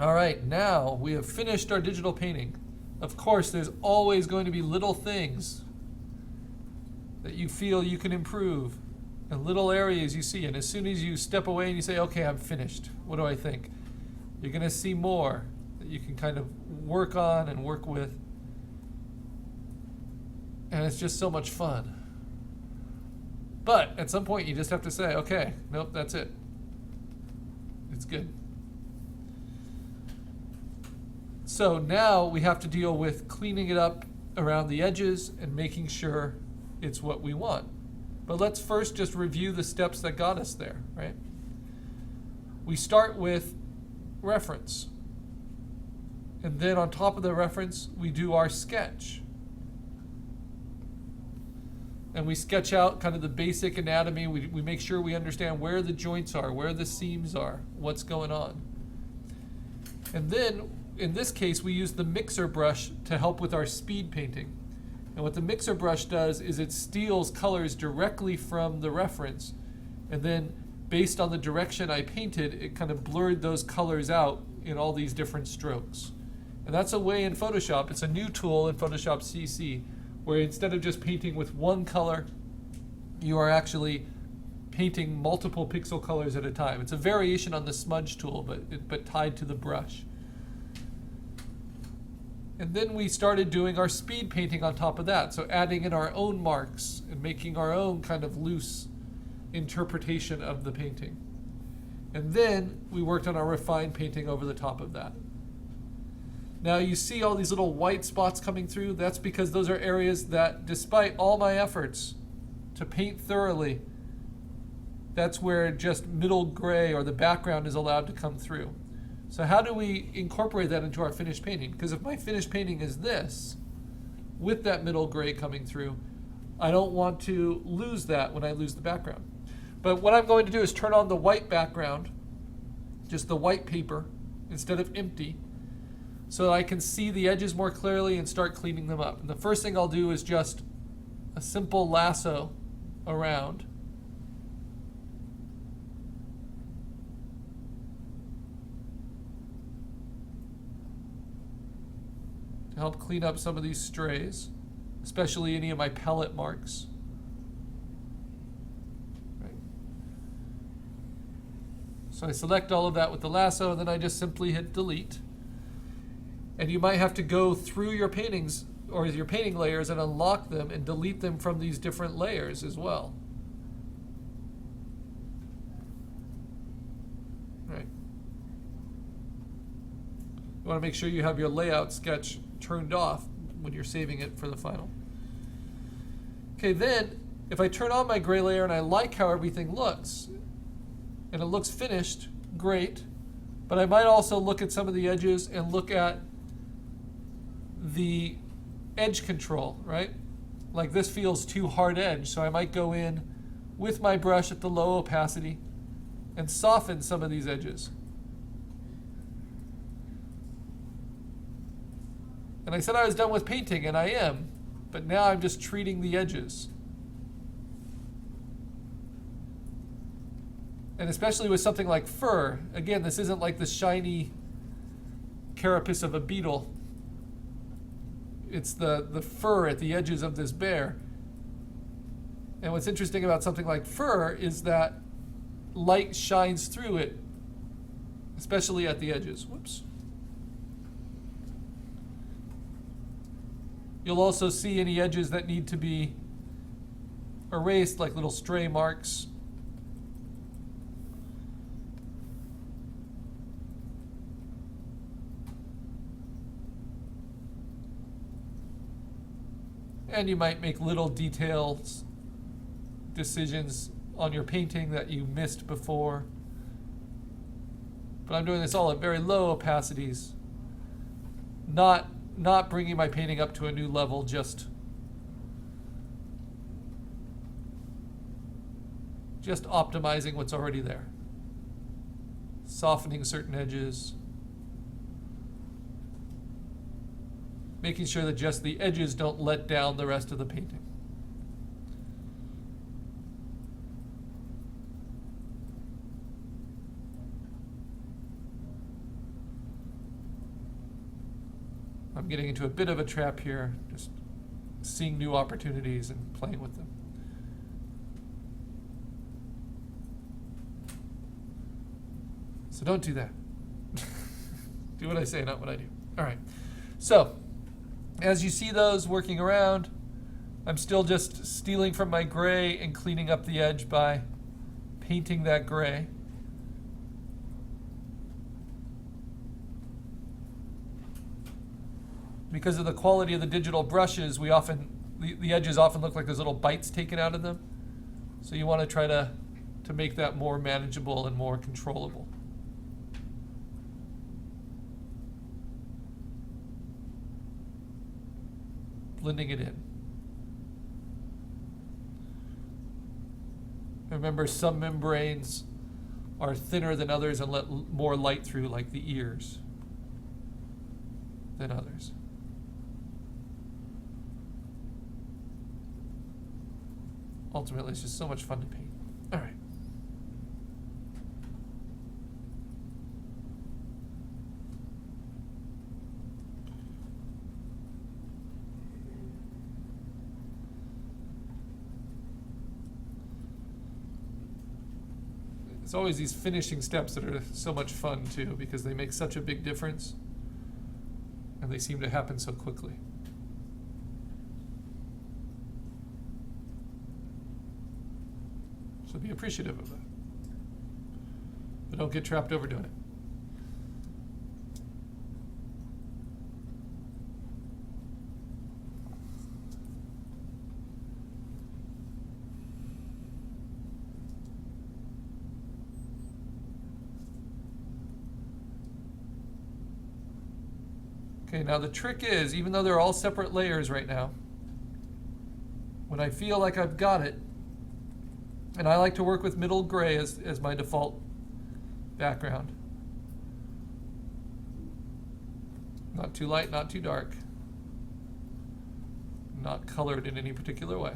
All right, now we have finished our digital painting. Of course, there's always going to be little things that you feel you can improve and little areas you see. And as soon as you step away and you say, okay, I'm finished, what do I think? You're going to see more that you can kind of work on and work with. And it's just so much fun. But at some point, you just have to say, okay, nope, that's it. It's good. So now we have to deal with cleaning it up around the edges and making sure it's what we want. But let's first just review the steps that got us there, right? We start with reference. And then on top of the reference, we do our sketch. And we sketch out kind of the basic anatomy. We make sure we understand where the joints are, where the seams are, what's going on. And then, in this case, we use the mixer brush to help with our speed painting. And what the mixer brush does is it steals colors directly from the reference. And then, based on the direction I painted, it kind of blurred those colors out in all these different strokes. And that's a way in Photoshop. It's a new tool in Photoshop CC, where instead of just painting with one color, you are actually painting multiple pixel colors at a time. It's a variation on the smudge tool, but tied to the brush. And then we started doing our speed painting on top of that, so adding in our own marks and making our own kind of loose interpretation of the painting. And then we worked on our refined painting over the top of that. Now you see all these little white spots coming through. That's because those are areas that, despite all my efforts to paint thoroughly, that's where just middle gray or the background is allowed to come through. So how do we incorporate that into our finished painting? Because if my finished painting is this, with that middle gray coming through, I don't want to lose that when I lose the background. But what I'm going to do is turn on the white background, just the white paper, instead of empty, so that I can see the edges more clearly and start cleaning them up. And the first thing I'll do is just a simple lasso around. To help clean up some of these strays, especially any of my palette marks. Right. So I select all of that with the lasso, and then I just simply hit delete. And you might have to go through your paintings or your painting layers and unlock them and delete them from these different layers as well. Right. You want to make sure you have your layout sketch turned off when you're saving it for the final. Okay, then if I turn on my gray layer and I like how everything looks, and it looks finished, great, but I might also look at some of the edges and look at the edge control, right? Like this feels too hard edge, so I might go in with my brush at the low opacity and soften some of these edges. And I said I was done with painting, and I am, but now I'm just treating the edges. And especially with something like fur, again, this isn't like the shiny carapace of a beetle. It's the fur at the edges of this bear. And what's interesting about something like fur is that light shines through it, especially at the edges. Whoops. You'll also see any edges that need to be erased, like little stray marks. And you might make little details decisions on your painting that you missed before. But I'm doing this all at very low opacities, not bringing my painting up to a new level, just optimizing what's already there. Softening certain edges. Making sure that just the edges don't let down the rest of the painting. I'm getting into a bit of a trap here, just seeing new opportunities and playing with them. So don't do that. Do what I say, not what I do. All right. So as you see those working around, I'm still just stealing from my gray and cleaning up the edge by painting that gray. Because of the quality of the digital brushes, the edges often look like there's little bites taken out of them. So you want to try to make that more manageable and more controllable. Blending it in. Remember, some membranes are thinner than others and let more light through, like the ears, than others. Ultimately, it's just so much fun to paint. All right. It's always these finishing steps that are so much fun too, because they make such a big difference and they seem to happen so quickly. So be appreciative of that. But don't get trapped overdoing it. Okay, now the trick is, even though they're all separate layers right now, when I feel like I've got it, and I like to work with middle gray as my default background. Not too light, not too dark. Not colored in any particular way.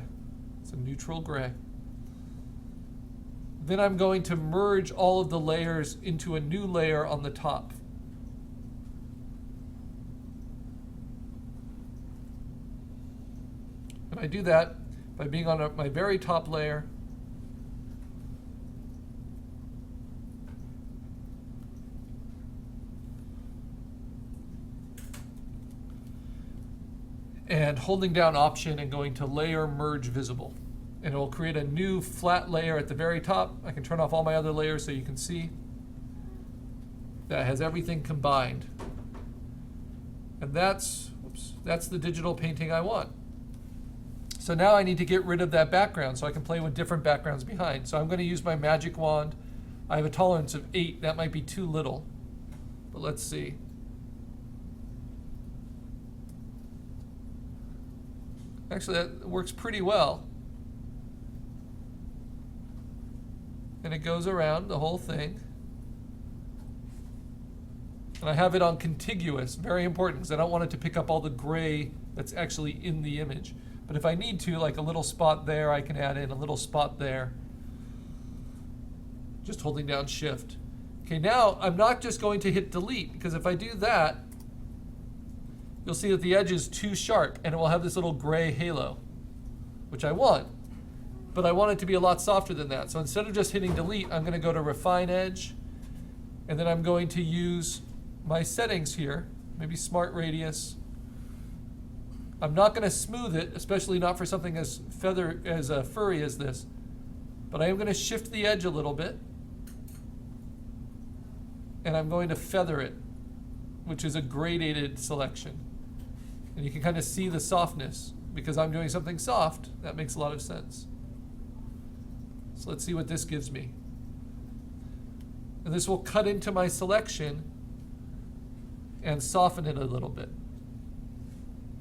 It's a neutral gray. Then I'm going to merge all of the layers into a new layer on the top. And I do that by being on my very top layer, and holding down Option and going to Layer Merge Visible. And it will create a new flat layer at the very top. I can turn off all my other layers so you can see that has everything combined. And that's the digital painting I want. So now I need to get rid of that background so I can play with different backgrounds behind. So I'm going to use my magic wand. I have a tolerance of 8. That might be too little, but let's see. Actually, that works pretty well. And it goes around the whole thing. And I have it on contiguous, very important, because I don't want it to pick up all the gray that's actually in the image. But if I need to, like a little spot there, I can add in a little spot there. Just holding down Shift. Okay, now I'm not just going to hit delete, because if I do that, you'll see that the edge is too sharp and it will have this little gray halo, which I want. But I want it to be a lot softer than that. So instead of just hitting delete, I'm going to go to Refine Edge, and then I'm going to use my settings here, maybe Smart Radius. I'm not going to smooth it, especially not for something as furry as this, but I am going to shift the edge a little bit, and I'm going to feather it, which is a gradated selection. And you can kind of see the softness. Because I'm doing something soft, that makes a lot of sense. So let's see what this gives me. And this will cut into my selection and soften it a little bit.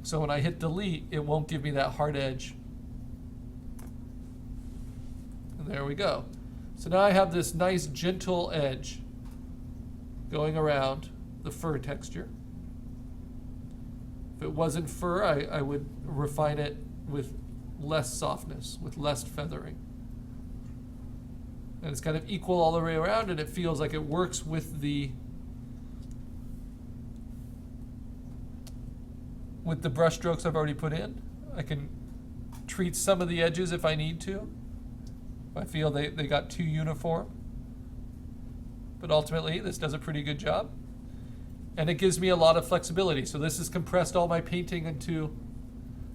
So when I hit delete, it won't give me that hard edge. And there we go. So now I have this nice gentle edge going around the fur texture. If it wasn't fur, I would refine it with less softness, with less feathering. And it's kind of equal all the way around, and it feels like it works with the with the brush strokes I've already put in. I can treat some of the edges if I need to. If I feel they got too uniform. But ultimately, this does a pretty good job. And it gives me a lot of flexibility. So this has compressed all my painting into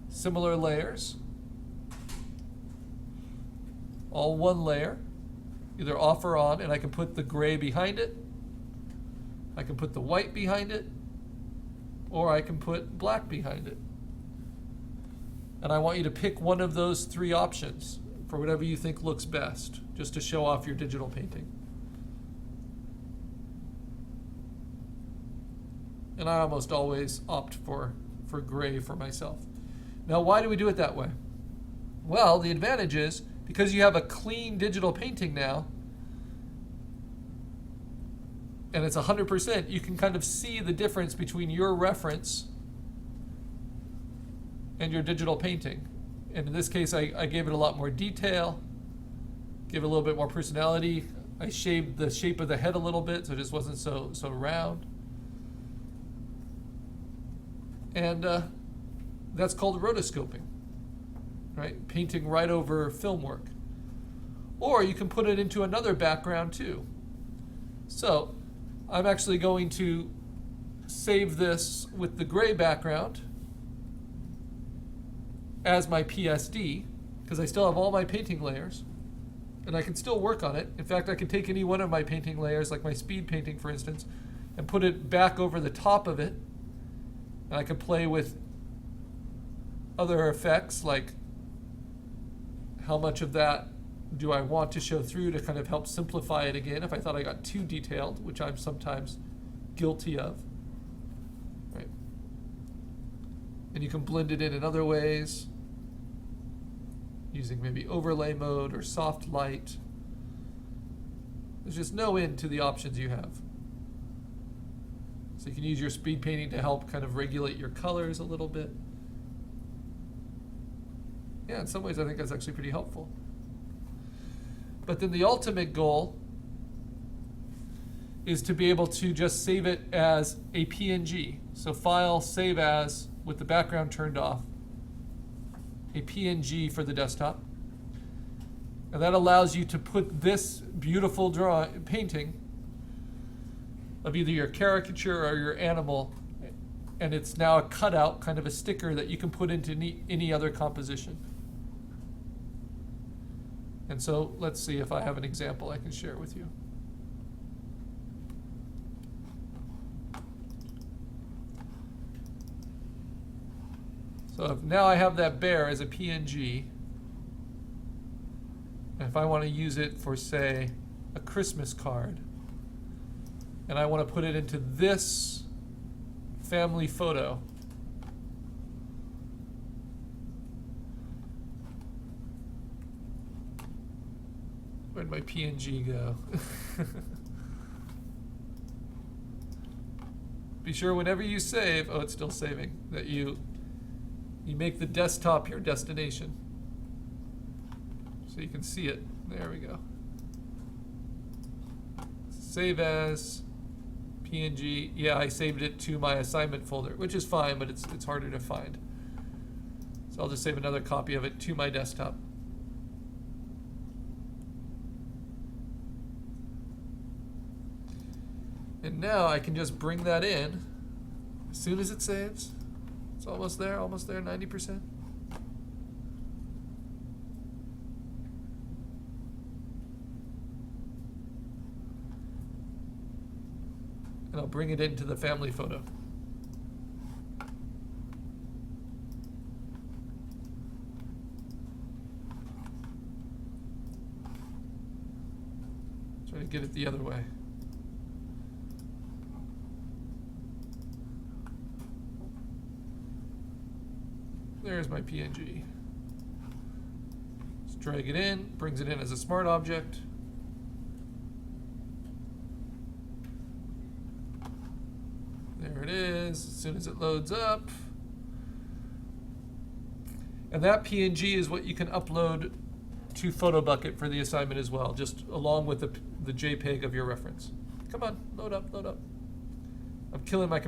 similar layers. All one layer, either off or on, and I can put the gray behind it. I can put the white behind it, or I can put black behind it. And I want you to pick one of those three options for whatever you think looks best, just to show off your digital painting. And I almost always opt for gray for myself. Now, why do we do it that way? Well, the advantage is, because you have a clean digital painting now, and it's 100%, you can kind of see the difference between your reference and your digital painting. And in this case, I gave it a lot more detail, gave it a little bit more personality. I shaved the shape of the head a little bit so it just wasn't so round. And that's called rotoscoping, right? Painting right over film work. Or you can put it into another background too. So I'm actually going to save this with the gray background as my PSD, because I still have all my painting layers, and I can still work on it. In fact, I can take any one of my painting layers, like my speed painting, for instance, and put it back over the top of it, and I can play with other effects, like how much of that do I want to show through to kind of help simplify it again if I thought I got too detailed, which I'm sometimes guilty of. Right? And you can blend it in other ways, using maybe overlay mode or soft light. There's just no end to the options you have. So you can use your speed painting to help kind of regulate your colors a little bit. Yeah, in some ways I think that's actually pretty helpful. But then the ultimate goal is to be able to just save it as a PNG. So file, save as, with the background turned off, a PNG for the desktop. And that allows you to put this beautiful painting of either your caricature or your animal, and it's now a cutout, kind of a sticker that you can put into any other composition. And so let's see if I have an example I can share with you. So now I have that bear as a PNG. And if I want to use it for, say, a Christmas card, and I want to put it into this family photo, where'd my PNG go? Be sure whenever you save, oh, it's still saving, that you make the desktop your destination. So you can see it. There we go. Save as PNG. Yeah, I saved it to my assignment folder, which is fine, but it's harder to find. So I'll just save another copy of it to my desktop. And now I can just bring that in as soon as it saves. It's almost there, 90%. And I'll bring it into the family photo. Try to get it the other way. There's my PNG. Let's drag it in, brings it in as a smart object. There it is, as soon as it loads up. And that PNG is what you can upload to PhotoBucket for the assignment as well, just along with the JPEG of your reference. Come on, load up, load up. I'm killing my